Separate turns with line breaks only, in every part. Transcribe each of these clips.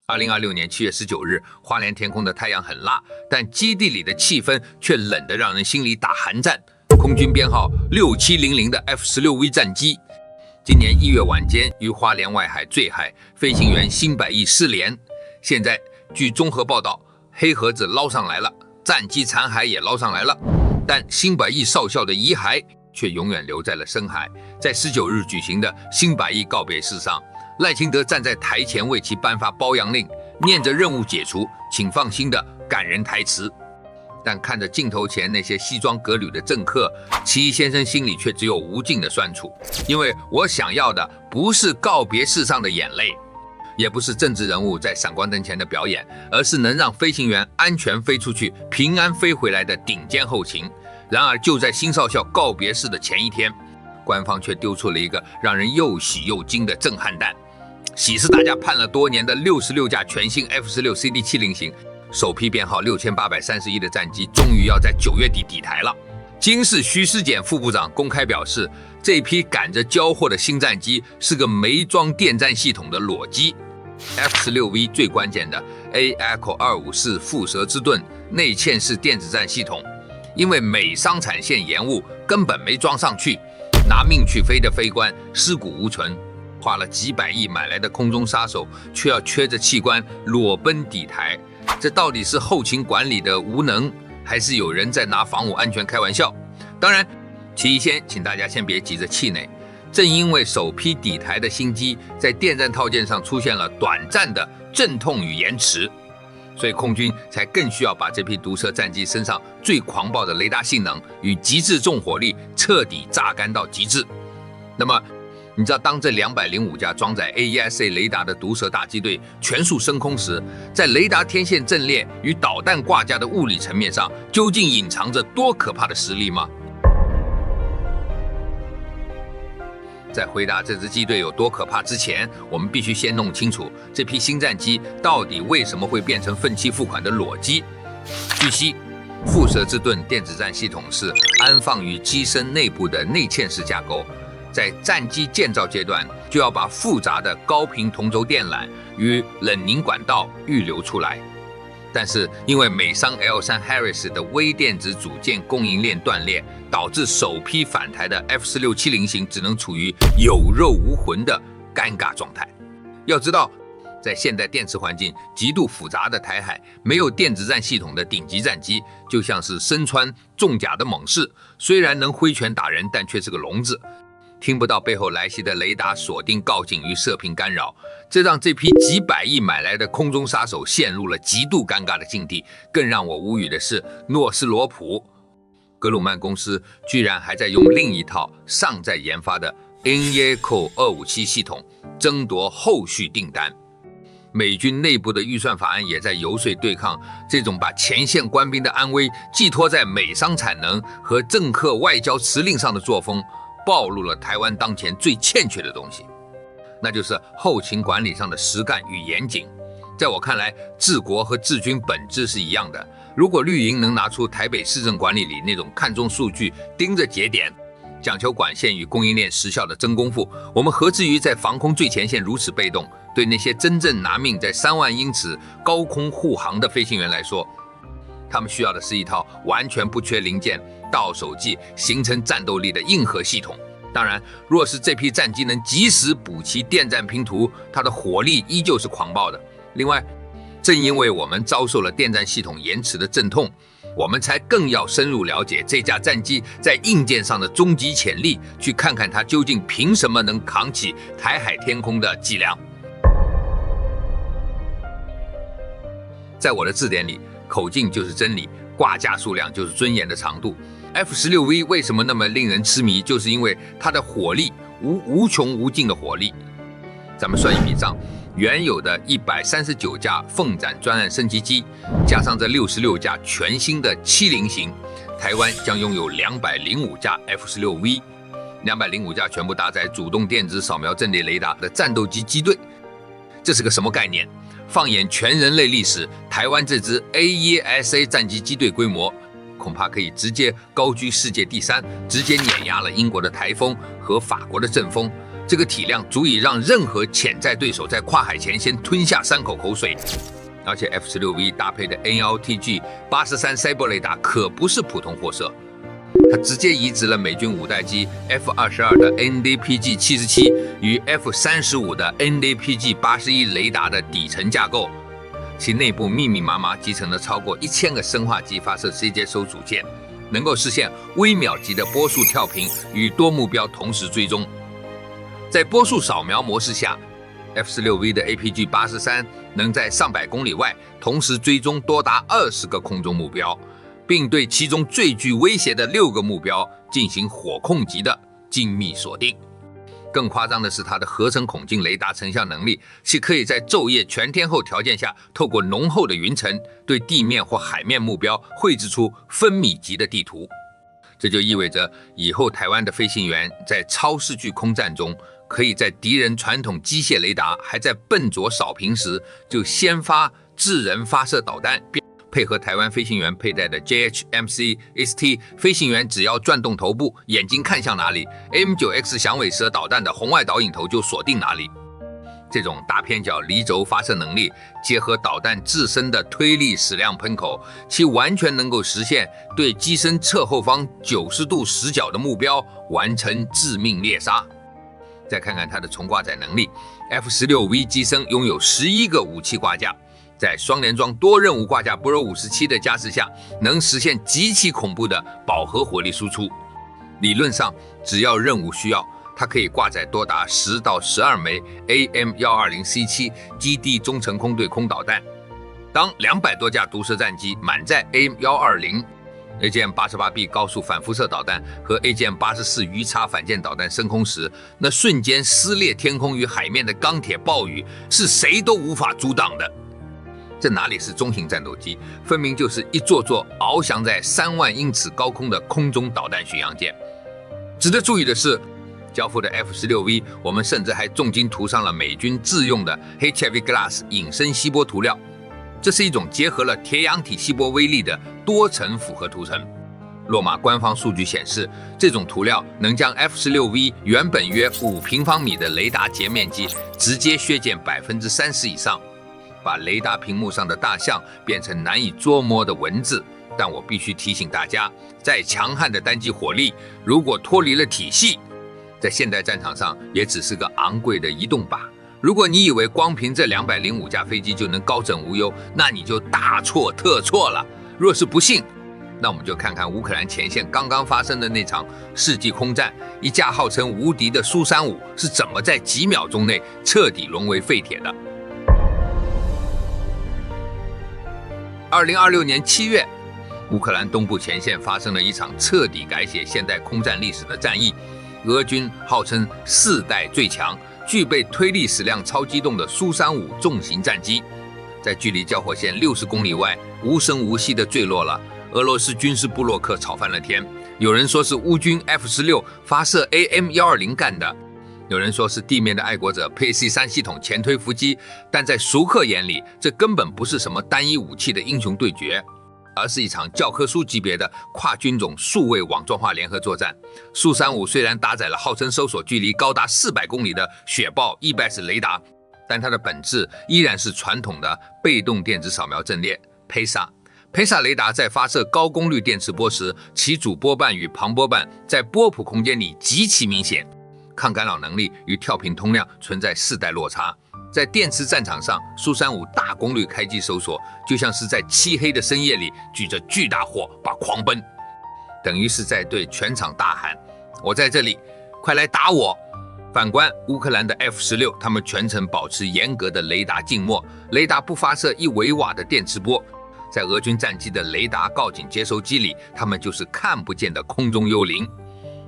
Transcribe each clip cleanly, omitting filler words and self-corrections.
2026年7月19日，花蓮天空的太陽很辣，但基地裡的氣氛卻冷得讓人心裡打寒戰。空軍編號6700的 F-16V 戰機，今年1月晚間於花蓮外海墜海，飛行員辛百億失聯。現在據綜合報道，黑盒子撈上來了，戰機殘骸也撈上來了，但辛百億少校的遺骸卻永遠留在了深海。在19日舉行的辛百億告別式上，賴清德站在台前為其頒發褒揚令，念着任務解除，請放心的感人台詞。但看着鏡頭前那些西裝革履的政客，奇異先生心裡卻只有無盡的酸楚，因為我想要的不是告別式上的眼淚，也不是政治人物在閃光燈前的表演，而是能讓飛行員安全飛出去、平安飛回來的頂尖後勤。然而就在辛少校告別式的前一天，官方卻丟出了一個讓人又喜又驚的震撼彈。喜是大家盼了多年的66架全新 F-16CD70型首批編號6831的戰機終於要在9月底抵台了。驚是徐師儉副部長公開表示，這批趕着交貨的新戰機是個沒裝電戰系統的裸機。F-16V 最關鍵的 A-254 蝮蛇之盾內嵌式電子戰系統，因為美商產線延誤，根本沒裝上去，拿命去飛的飛官屍骨無存。花了幾百億買來的空中殺手，卻要缺着器官裸奔抵台。這到底是後勤管理的無能，還是有人在拿防務安全開玩笑？當然，其一先請大家先別急着氣餒。正因為首批抵台的新機在電戰套件上出現了短暫的陣痛與延遲，所以空軍才更需要把這批毒蛇戰機身上最狂暴的雷達性能與極致重火力徹底榨乾到極致。那麼，你知道當這205架裝載 AESA 雷達的毒蛇大機隊全數升空時，在雷達天線陣列與導彈掛架的物理層面上，究竟隱藏着多可怕的實力嗎？在回答這支機隊有多可怕之前，我們必須先弄清楚這批新戰機到底為什麼會變成分期付款的裸機。據悉，蝮蛇之盾電子戰系統是安放於機身內部的內嵌式架構，在戰機建造階段就要把複雜的高頻同軸電纜與冷凝管道預留出來。但是因為美商 L3 Harris 的微電子組件供應鏈斷裂，導致首批返台的 F-1670型只能處於有肉無魂的尷尬狀態。要知道，在現代電磁環境極度複雜的台海，沒有電子戰系統的頂級戰機，就像是身穿重甲的猛士，雖然能揮拳打人，但卻是個聾子，聽不到背後來襲的雷達鎖定告警與射頻干擾，這讓這批幾百億買來的空中殺手陷入了極度尷尬的境地。更讓我無語的是，諾斯羅普格魯曼公司居然還在用另一套尚在研發的 ENIAC 257系統爭奪後續訂單。美軍內部的預算法案也在游說對抗這種把前線官兵的安危寄托在美商產能和政客外交辭令上的作風，暴露了台灣當前最欠缺的東西，那就是後勤管理上的實幹與嚴謹。在我看來，治國和治軍本質是一樣的。如果綠營能拿出台北市政管理裡那種看重數據、盯着節點、講求管線與供應鏈時效的真功夫，我們何至於在防空最前線如此被動？對那些真正拿命在3萬英尺高空護航的飛行員來說，他們需要的是一套完全不缺零件、到手即形成戰鬥力的硬核系統。當然，若是這批戰機能及時補齊電戰拼圖，它的火力依舊是狂暴的。另外，正因為我們遭受了電戰系統延遲的陣痛，我們才更要深入了解這架戰機在硬件上的終極潛力，去看看它究竟憑什麼能扛起台海天空的脊梁。在我的字典裡，口徑就是真理，掛架數量就是尊嚴的長度。F-16V 為什麼那麼令人痴迷？就是因為它的火力無窮無盡的火力。咱們算一筆賬，原有的139架鳳展專案升級機，加上這66架全新的70型，台灣將擁有205架 F-16V，205架全部搭載主動電子掃描陣列雷達的戰鬥機機隊。這是個什麼概念？放眼全人類歷史，台灣這支 AESA 戰機機隊規模，恐怕可以直接高居世界第3，直接碾壓了英國的台風和法國的陣風。這個體量足以讓任何潛在對手在跨海前先吞下3口口水。而且 F-16V 搭配的 NLTG-83 Sable 雷達可不是普通貨色，它直接移植了美軍5代機 F-22的 NDPG-77 與 F-35的 NDPG-81 雷達的底層架構，其內部密密麻麻集成了超過1000個砷化機發射 C 接收組件，能夠實現微秒級的波速跳頻與多目標同時追蹤。在波速掃描模式下， F-16V 的 APG-83 能在上百公里外同時追蹤多達20個空中目標，並對其中最具威脅的6個目標進行火控級的精密鎖定。更誇張的是，它的合成孔徑雷達成像能力，其可以在晝夜全天候條件下，透過濃厚的雲層對地面或海面目標繪製出分米級的地圖。這就意味着以後台灣的飛行員在超視距空戰中，可以在敵人傳統機械雷達還在笨拙掃平時，就先發智人發射導彈，配合台灣飛行員佩戴的 JHMC-ST， 飛行員只要轉動頭部，眼睛看向哪裡 ，M9X 響尾蛇導彈的紅外導引頭就鎖定哪裡。這種大偏角離軸發射能力，結合導彈自身的推力矢量噴口，其完全能夠實現對機身側後方90度死角的目標完成致命獵殺。再看看它的重掛載能力 ，F-16V 機身擁有11個武器掛架，在雙聯裝多任務掛架 Bro-57的架勢下，能實現極其恐怖的飽和火力輸出。理論上，只要任務需要，它可以掛載多達10到12枚 AM-120C7 基地中程空对空導彈。當200多架毒蛇戰機滿載 AM-120、AGM-88B 高速反輻射導彈和 AGM-84魚叉反艦導彈升空時，那瞬間撕裂天空與海面的鋼鐵暴雨，是誰都無法阻擋的。這哪裡是中型戰鬥機，分明就是一座座翱翔在3萬英尺高空的空中導彈巡洋艦。值得注意的是，交付的 F-16V， 我們甚至還重金塗上了美軍自用的 HEAVY GLASS 隱身吸波塗料，這是一種結合了鐵氧體吸波威力的多層複合塗層。洛馬官方數據顯示，這種塗料能將 F-16V 原本約5平方米的雷達截面積直接削減30%以上，把雷達屏幕上的大象變成難以捉摸的文字。但我必須提醒大家，再強悍的單機火力，如果脫離了體系，在現代戰場上也只是個昂貴的移動靶。如果你以為光憑這205架飛機就能高枕無憂，那你就大錯特錯了。若是不信，那我們就看看烏克蘭前線剛剛發生的那場世紀空戰，一架號稱無敵的蘇35是怎麼在幾秒鐘內徹底淪為廢鐵的。2026年7月，烏克蘭東部前線發生了一場徹底改寫現代空戰歷史的戰役。俄軍號稱4代最強，具備推力矢量超機動的蘇35重型戰機，在距離交火線60公里外無聲無息地墜落了。俄羅斯軍事部落客吵翻了天，有人說是烏軍 F-16發射 AM-120幹的，有人說是地面的愛國者配 C3系統前推伏擊，但在熟客眼裡，這根本不是什麼單一武器的英雄對決，而是一場教科書級別的跨軍種數位網狀化聯合作戰。蘇35雖然搭載了號稱搜索距離高達400公里的雪豹 EBEX 雷達，但它的本質依然是傳統的被動電子掃描陣列 PESA。PESA 雷達在發射高功率電磁波時，其主波瓣與旁波瓣在波譜空間裡極其明顯，抗干擾能力與跳頻通量存在世代落差。在電磁戰場上，蘇35大功率開機搜索，就像是在漆黑的深夜裡舉着巨大火把狂奔，等於是在對全場大喊：“我在這裡，快來打我！”反觀烏克蘭的 F-16， 他們全程保持嚴格的雷達靜默，雷達不發射1微瓦的電磁波。在俄軍戰機的雷達告警接收機裡，他們就是看不見的空中幽靈。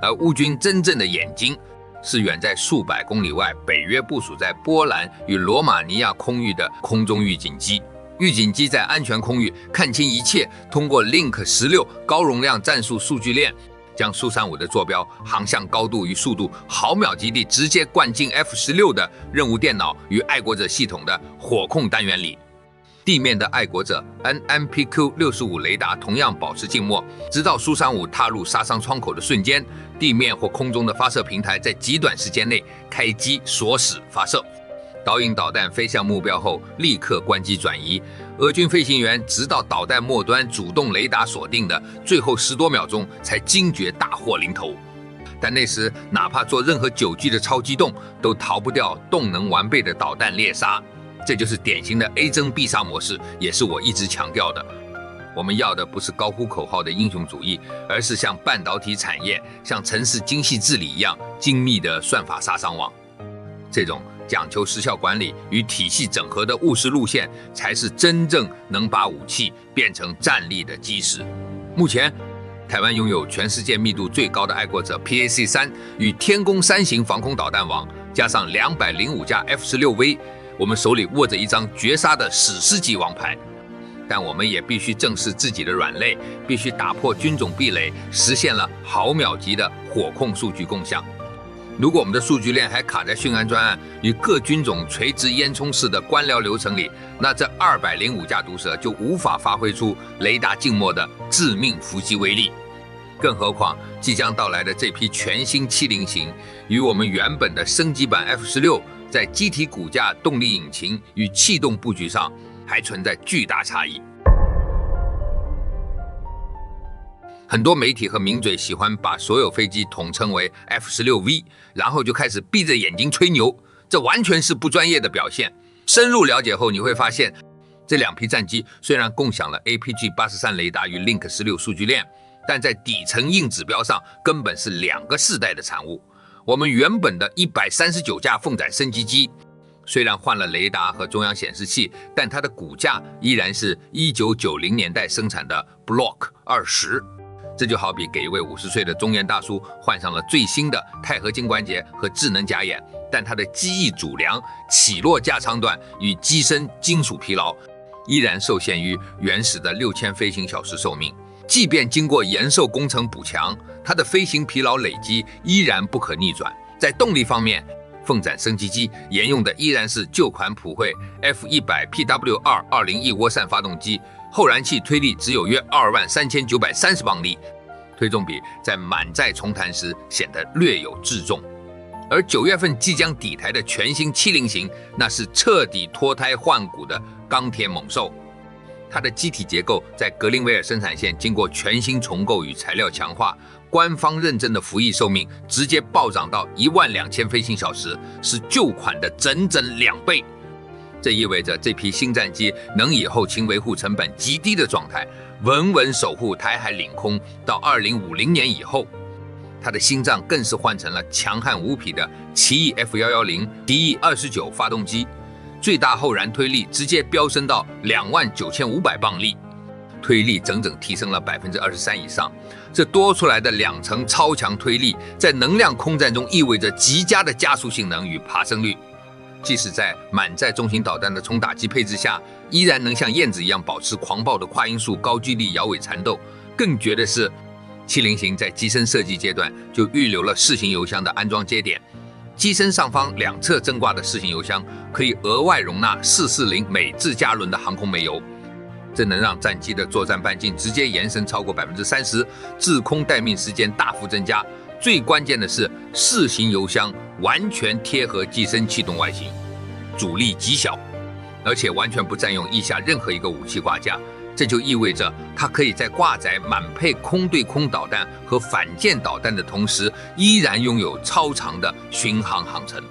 而烏軍真正的眼睛，是遠在數百公里外，北約部署在波蘭與羅馬尼亞空域的空中預警機。預警機在安全空域看清一切，通過 Link-16 高容量戰術數據鏈，將蘇35的坐標、航向高度與速度毫秒級地直接灌進 F-16的任務電腦與愛國者系統的火控單元裡。地面的愛國者 NMPQ65 雷達同樣保持靜默，直到蘇35踏入殺傷窗口的瞬間，地面或空中的發射平台在極短時間內開機鎖死發射。導引導彈飛向目標後，立刻關機轉移。俄軍飛行員直到導彈末端主動雷達鎖定的最後10多秒鐘，才驚覺大禍臨頭。但那時，哪怕做任何9G的超機動，都逃不掉動能完備的導彈獵殺。這就是典型的 A 徵必殺模式，也是我一直強調的。我們要的不是高呼口號的英雄主義，而是像半導體產業、像城市精細治理一樣精密的算法殺傷網。這種講求時效管理與體系整合的務實路線，才是真正能把武器變成戰力的基石。目前，台灣擁有全世界密度最高的愛國者 PAC-3 與天弓3型防空導彈網，加上205架 F-16V， 我們手裡握着一張絕殺的史詩級王牌。但我們也必須正視自己的軟肋，必須打破軍種壁壘，實現了毫秒級的火控數據共享。如果我們的數據鏈還卡在訓安專案與各軍種垂直煙囪式的官僚流程裡，那這205架毒蛇就無法發揮出雷達靜默的致命伏擊威力。更何況即將到來的這批全新70型，與我們原本的升級版 F-16在機體骨架、動力引擎與氣動布局上還存在巨大差異。很多媒體和名嘴喜歡把所有飛機統稱為 F-16V， 然後就開始閉着眼睛吹牛，這完全是不專業的表現。深入了解後，你會發現，這兩批戰機雖然共享了 APG-83 雷達與 Link 16數據鏈，但在底層硬指標上根本是2個世代的產物。我們原本的139架鳳展升級機，雖然換了雷達和中央顯示器，但它的骨架依然是1990年代生產的 Block 20。這就好比給一位50歲的中年大叔換上了最新的鈦合金關節和智能假眼，但他的機翼主梁、起落架長短與機身金屬疲勞依然受限於原始的6000飛行小時壽命。即便經過延壽工程補強，它的飛行疲勞累積依然不可逆轉。在動力方面，鳳展升級機沿用的依然是舊款普惠 F100 PW2 20翼涡扇發動機，後燃器推力只有約23930磅力，推重比在滿載重彈時顯得略有自重。而9月份即將抵台的全新70型，那是徹底脫胎換骨的鋼鐵猛獸。它的機體結構在格林威爾生產線經過全新重構與材料強化，官方認證的服役壽命直接暴漲到12000飛行小時，是舊款的整整2倍。這意味着這批新戰機能以後勤維護成本極低的狀態，穩穩守護台海領空到2050年以後。它的心臟更是換成了強悍無匹的奇異 F110 奇異29發動機，最大後燃推力直接飆升到29500磅力，推力整整提升了23%以上。這多出來的2層超強推力，在能量空戰中意味着極佳的加速性能與爬升率。即使在滿載中型導彈的衝打機配置下，依然能像燕子一樣保持狂暴的跨音速高機力搖尾纏鬥。更絕的是，70型在機身設計階段就預留了適型油箱的安裝接點，機身上方2側增掛的適型油箱可以額外容納440美制加侖的航空煤油，這能讓戰機的作戰半徑直接延伸超過30%，滯空待命時間大幅增加。最關鍵的是，適型油箱完全貼合機身氣動外形，阻力極小，而且完全不占用翼下任何一個武器掛架。這就意味着它可以在掛載滿配空對空導彈和反艦導彈的同時，依然擁有超長的巡航航程。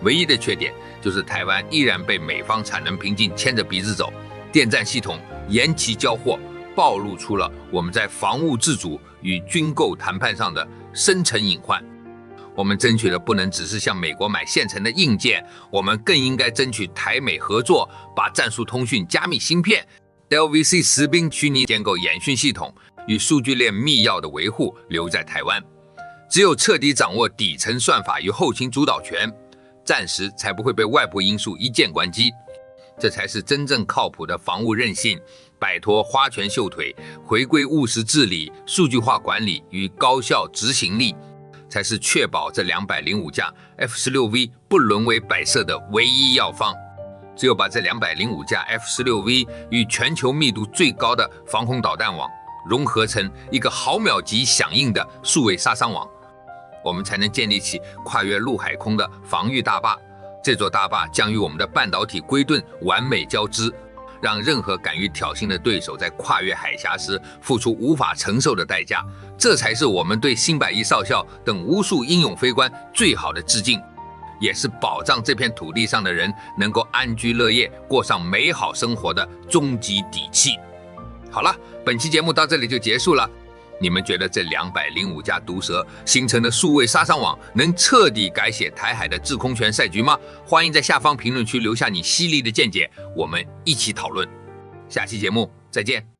唯一的缺點就是台灣依然被美方產能瓶頸牽着鼻子走，電戰系統延期交貨，暴露出了我們在防務自主與軍購談判上的深層隱患。我們爭取的不能只是向美國買現成的硬件，我們更應該爭取台美合作，把戰術通訊加密芯片、LVC 實兵虛擬建構演訓系統與數據鏈密鑰的維護留在台灣。只有徹底掌握底層算法與後勤主導權，戰時才不會被外部因素一鍵關機。這才是真正靠譜的防務韌性，擺脫花拳繡腿，回歸務實治理、數據化管理與高效執行力，才是確保這205架 F-16V 不淪為擺設的唯一藥方。只有把這205架 F-16V 與全球密度最高的防空導彈網融合成一個毫秒級響應的數位殺傷網，我們才能建立起跨越陸海空的防禦大壩。這座大壩將與我們的半導體龜盾完美交織，讓任何敢於挑釁的對手在跨越海峽時付出無法承受的代價。這才是我們對辛百義少校等無數英勇飛官最好的致敬，也是保障這片土地上的人能夠安居樂業、過上美好生活的終極底氣。好了，本期節目到這裡就結束了。你們覺得這205架毒蛇形成的數位殺傷網能徹底改寫台海的制空權賽局嗎？歡迎在下方評論區留下你犀利的見解，我們一起討論。下期節目再見。